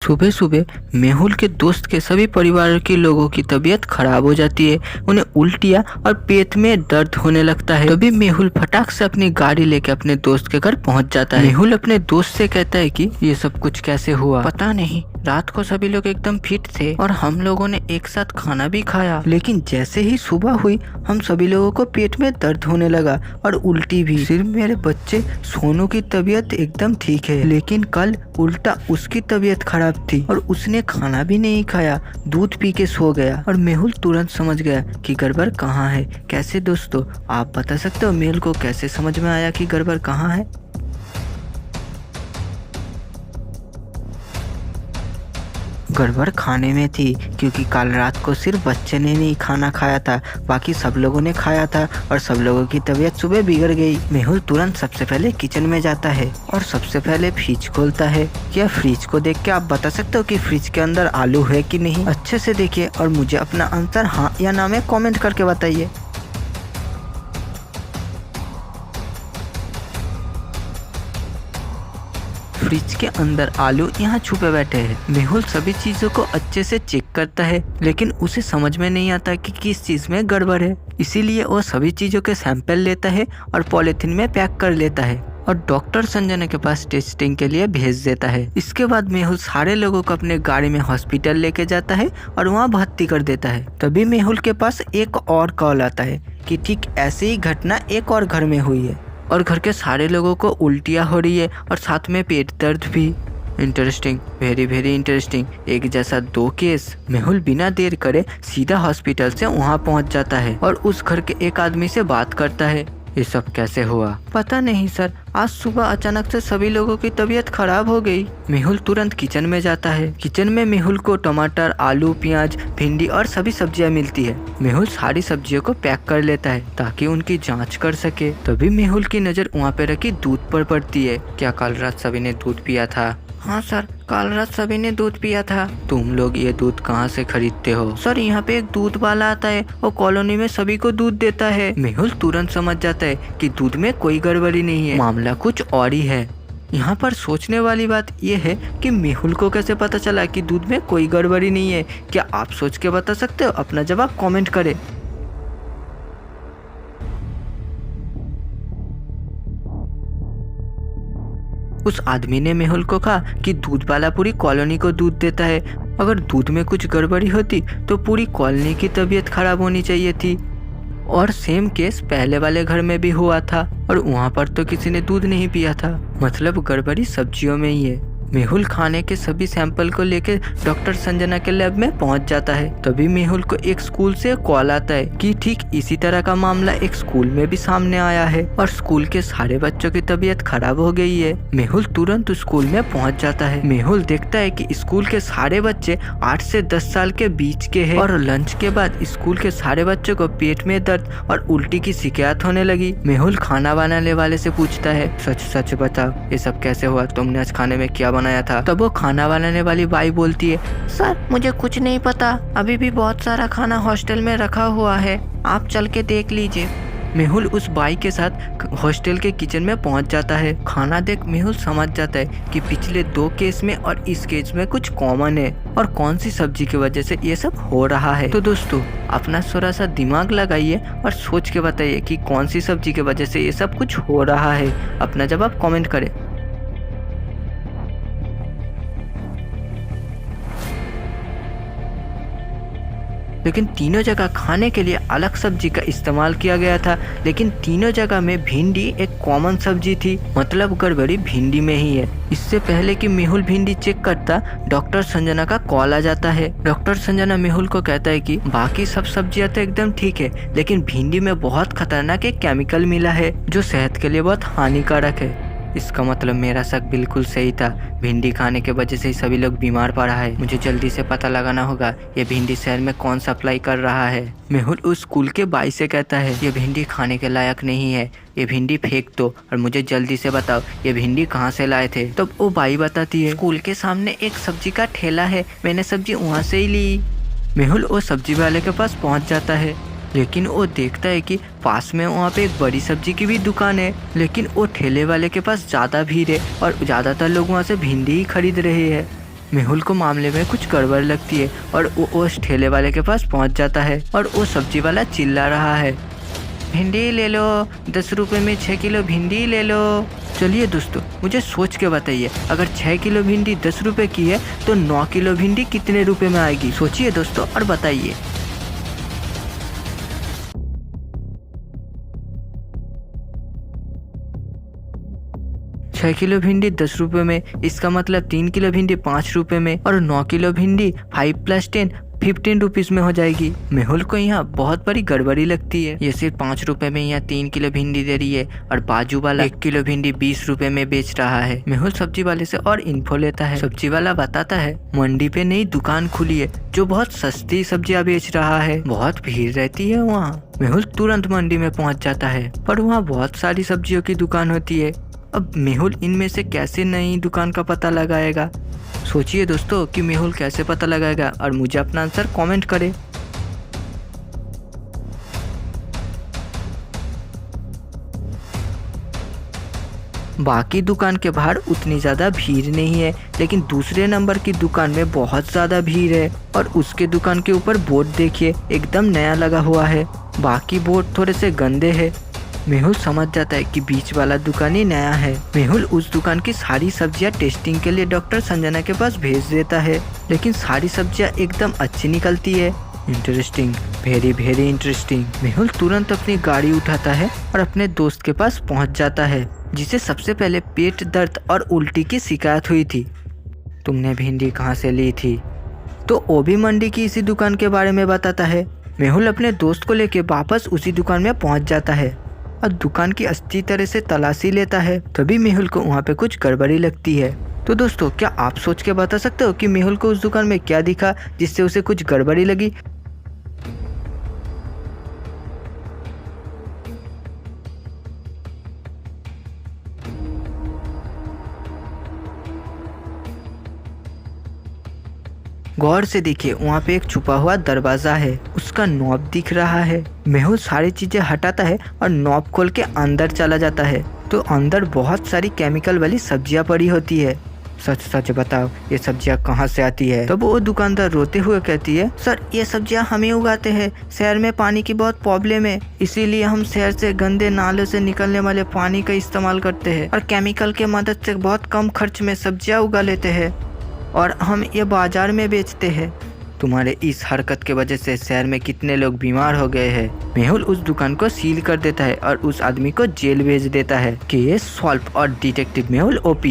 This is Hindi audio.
सुबह सुबह मेहुल के दोस्त के सभी परिवार के लोगों की तबीयत खराब हो जाती है। उन्हें उल्टियाँ और पेट में दर्द होने लगता है। तभी मेहुल फटाक से अपनी गाड़ी लेकर अपने दोस्त के घर पहुंच जाता है। मेहुल अपने दोस्त से कहता है कि ये सब कुछ कैसे हुआ, पता नहीं। रात को सभी लोग एकदम फिट थे और हम लोगों ने एक साथ खाना भी खाया, लेकिन जैसे ही सुबह हुई हम सभी लोगों को पेट में दर्द होने लगा और उल्टी भी। सिर्फ मेरे बच्चे सोनू की तबीयत एकदम ठीक है, लेकिन कल उल्टा उसकी तबीयत खराब थी और उसने खाना भी नहीं खाया, दूध पी के सो गया। और मेहुल तुरंत समझ गया कि गड़बड़ कहाँ है। कैसे दोस्तों, आप बता सकते हो मेहुल को कैसे समझ में आया कि गड़बड़ कहाँ है? गड़बड़ खाने में थी, क्योंकि कल रात को सिर्फ बच्चे ने नहीं खाना खाया था, बाकी सब लोगों ने खाया था और सब लोगों की तबीयत सुबह बिगड़ गई। मेहुल तुरंत सबसे पहले किचन में जाता है और सबसे पहले फ्रिज खोलता है। क्या फ्रिज को देख के आप बता सकते हो कि फ्रिज के अंदर आलू है कि नहीं? अच्छे से देखिए और मुझे अपना आंसर हाँ या ना में कॉमेंट करके बताइए। फ्रिज के अंदर आलू यहाँ छुपे बैठे हैं। मेहुल सभी चीजों को अच्छे से चेक करता है, लेकिन उसे समझ में नहीं आता कि किस चीज में गड़बड़ है। इसीलिए वो सभी चीजों के सैंपल लेता है और पॉलिथीन में पैक कर लेता है और डॉक्टर संजना के पास टेस्टिंग के लिए भेज देता है। इसके बाद मेहुल सारे लोगों को अपने गाड़ी में हॉस्पिटल लेके जाता है और वहाँ भर्ती कर देता है। तभी मेहुल के पास एक और कॉल आता है कि ठीक ऐसी ही घटना एक और घर में हुई है और घर के सारे लोगों को उल्टियाँ हो रही है और साथ में पेट दर्द भी। Interesting, very very interesting. एक जैसा दो केस। मेहुल बिना देर करे सीधा हॉस्पिटल से वहाँ पहुँच जाता है और उस घर के एक आदमी से बात करता है। ये सब कैसे हुआ? पता नहीं सर, आज सुबह अचानक से सभी लोगों की तबीयत खराब हो गई। मेहुल तुरंत किचन में जाता है। किचन में मेहुल को टमाटर, आलू, प्याज, भिंडी और सभी सब्जियां मिलती है। मेहुल सारी सब्जियों को पैक कर लेता है ताकि उनकी जांच कर सके। तभी मेहुल की नजर वहाँ पे रखी दूध पर पड़ती है। क्या कल रात सभी ने दूध पिया था? हाँ सर, कल रात सभी ने दूध पिया था। तुम लोग ये दूध कहाँ से खरीदते हो? सर, यहाँ पे एक दूध वाला आता है, वो कॉलोनी में सभी को दूध देता है। मेहुल तुरंत समझ जाता है कि दूध में कोई गड़बड़ी नहीं है, मामला कुछ और ही है। यहाँ पर सोचने वाली बात यह है कि मेहुल को कैसे पता चला कि दूध में कोई गड़बड़ी नहीं है? क्या आप सोच के बता सकते हो? अपना जवाब कॉमेंट करें। उस आदमी ने मेहुल को कहा कि दूध वाला पूरी कॉलोनी को दूध देता है। अगर दूध में कुछ गड़बड़ी होती तो पूरी कॉलोनी की तबीयत खराब होनी चाहिए थी। और सेम केस पहले वाले घर में भी हुआ था और वहाँ पर तो किसी ने दूध नहीं पिया था। मतलब गड़बड़ी सब्जियों में ही है। मेहुल खाने के सभी सैंपल को लेकर डॉक्टर संजना के लैब में पहुंच जाता है। तभी मेहुल को एक स्कूल से कॉल आता है कि ठीक इसी तरह का मामला एक स्कूल में भी सामने आया है और स्कूल के सारे बच्चों की तबीयत खराब हो गई है। मेहुल तुरंत स्कूल में पहुंच जाता है। मेहुल देखता है कि स्कूल के सारे बच्चे 8 से 10 साल के बीच के हैं और लंच के बाद स्कूल के सारे बच्चों को पेट में दर्द और उल्टी की शिकायत होने लगी। मेहुल खाना बनाने वाले से पूछता है, सच सच बताओ, ये सब कैसे हुआ? तुमने आज खाने में क्या बनाया था? तब वो खाना बनाने वाली बाई बोलती है, सर मुझे कुछ नहीं पता, अभी भी बहुत सारा खाना हॉस्टल में रखा हुआ है, आप चल के देख लीजिए। मेहुल उस बाई के साथ हॉस्टल के किचन में पहुंच जाता है। खाना देख मेहुल समझ जाता है कि पिछले 2 केस में और इस केस में कुछ कॉमन है और कौन सी सब्जी की वजह से ये सब हो रहा है। तो दोस्तों, अपना थोड़ा सा दिमाग लगाइए और सोच के बताइए कि कौन सी सब्जी की वजह से ये सब कुछ हो रहा है। अपना जवाब कॉमेंट करें। लेकिन तीनों जगह खाने के लिए अलग सब्जी का इस्तेमाल किया गया था, लेकिन तीनों जगह में भिंडी एक कॉमन सब्जी थी। मतलब गड़बड़ी भिंडी में ही है। इससे पहले कि मेहुल भिंडी चेक करता, डॉक्टर संजना का कॉल आ जाता है। डॉक्टर संजना मेहुल को कहता है कि बाकी सब सब्जियां तो एकदम ठीक है, लेकिन भिंडी में बहुत खतरनाक एक केमिकल मिला है जो सेहत के लिए बहुत हानिकारक है। इसका मतलब मेरा शक बिल्कुल सही था। भिंडी खाने के वजह से ही सभी लोग बीमार पड़ रहा है। मुझे जल्दी से पता लगाना होगा ये भिंडी शहर में कौन सप्लाई कर रहा है। मेहुल उस स्कूल के बाई से कहता है, ये भिंडी खाने के लायक नहीं है, ये भिंडी फेंक दो और मुझे जल्दी से बताओ ये भिंडी कहाँ से लाए थे। तब वो बाई बताती है, स्कूल के सामने एक सब्जी का ठेला है, मैंने सब्जी वहाँ से ही ली। मेहुल वो सब्जी वाले के पास पहुँच जाता है, लेकिन वो देखता है कि पास में वहाँ पे एक बड़ी सब्जी की भी दुकान है, लेकिन वो ठेले वाले के पास ज़्यादा भीड़ है और ज़्यादातर लोग वहाँ से भिंडी ही खरीद रहे हैं। मेहुल को मामले में कुछ गड़बड़ लगती है और वो उस ठेले वाले के पास पहुंच जाता है और वो सब्जी वाला चिल्ला रहा है, भिंडी ले लो, 10 रुपए में 6 किलो भिंडी ले लो। चलिए दोस्तों, मुझे सोच के बताइए, अगर 6 किलो भिंडी 10 रुपए की है तो 9 किलो भिंडी कितने रुपए में आएगी? सोचिए दोस्तों और बताइए। छह किलो भिंडी 10 रुपए में, इसका मतलब 3 किलो भिंडी 5 रुपए में और 9 किलो भिंडी 5 + 10 15 रुपीज में हो जाएगी। मेहुल को यहाँ बहुत बड़ी गड़बड़ी लगती है। ये सिर्फ 5 रुपए में यहाँ 3 किलो भिंडी दे रही है और बाजू वाला 1 किलो भिंडी 20 रुपए में बेच रहा है। मेहुल सब्जी वाले से और इन्फो लेता है। सब्जी वाला बताता है मंडी पे नई दुकान खुली है जो बहुत सस्ती सब्जियाँ बेच रहा है, बहुत भीड़ रहती है वहाँ। मेहुल तुरंत मंडी में पहुँच जाता है पर वहाँ बहुत सारी सब्जियों की दुकान होती है। अब मेहुल इनमें से कैसे नई दुकान का पता लगाएगा? सोचिए दोस्तों कि मेहुल कैसे पता लगाएगा और मुझे अपना आंसर कमेंट करें। बाकी दुकान के बाहर उतनी ज़्यादा भीड़ नहीं है, लेकिन दूसरे नंबर की दुकान में बहुत ज़्यादा भीड़ है और उसके दुकान के ऊपर बोर्ड देखिए, एकदम नया लगा हुआ है। बाकी बोर्ड थोड़े से गंदे हैं। मेहुल समझ जाता है कि बीच वाला दुकान ही नया है। मेहुल उस दुकान की सारी सब्जियां टेस्टिंग के लिए डॉक्टर संजना के पास भेज देता है, लेकिन सारी सब्जियां एकदम अच्छी निकलती है। Interesting, very very interesting. Mehul तुरंत अपनी गाड़ी उठाता है और अपने दोस्त के पास पहुंच जाता है, जिसे सबसे पहले पेट दर्द और उल्टी की शिकायत हुई थी। तुमने भिंडी कहाँ से ली थी? तो वो भी मंडी की इसी दुकान के बारे में बताता है। मेहुल अपने दोस्त को लेके वापस उसी दुकान में पहुंच जाता है और दुकान की अच्छी तरह से तलाशी लेता है। तभी मेहुल को वहाँ पे कुछ गड़बड़ी लगती है। तो दोस्तों, क्या आप सोच के बता सकते हो कि मेहुल को उस दुकान में क्या दिखा जिससे उसे कुछ गड़बड़ी लगी? गौर से देखिए, वहाँ पे एक छुपा हुआ दरवाजा है, उसका नॉब दिख रहा है। मेहुल सारी चीजें हटाता है और नॉब खोल के अंदर चला जाता है तो अंदर बहुत सारी केमिकल वाली सब्जियां पड़ी होती है। सच सच बताओ, ये सब्जियां कहाँ से आती है? तब वो दुकानदार रोते हुए कहती है, सर ये सब्जियां हम ही उगाते हैं। शहर में पानी की बहुत प्रॉब्लम है, इसीलिए हम शहर से गंदे नालों से निकलने वाले पानी का इस्तेमाल करते हैं और केमिकल के मदद से बहुत कम खर्च में सब्जियां उगा लेते हैं और हम ये बाजार में बेचते हैं। तुम्हारे इस हरकत के वजह से शहर में कितने लोग बीमार हो गए हैं। मेहुल उस दुकान को सील कर देता है और उस आदमी को जेल भेज देता है। केस सॉल्व और डिटेक्टिव मेहुल ओपी।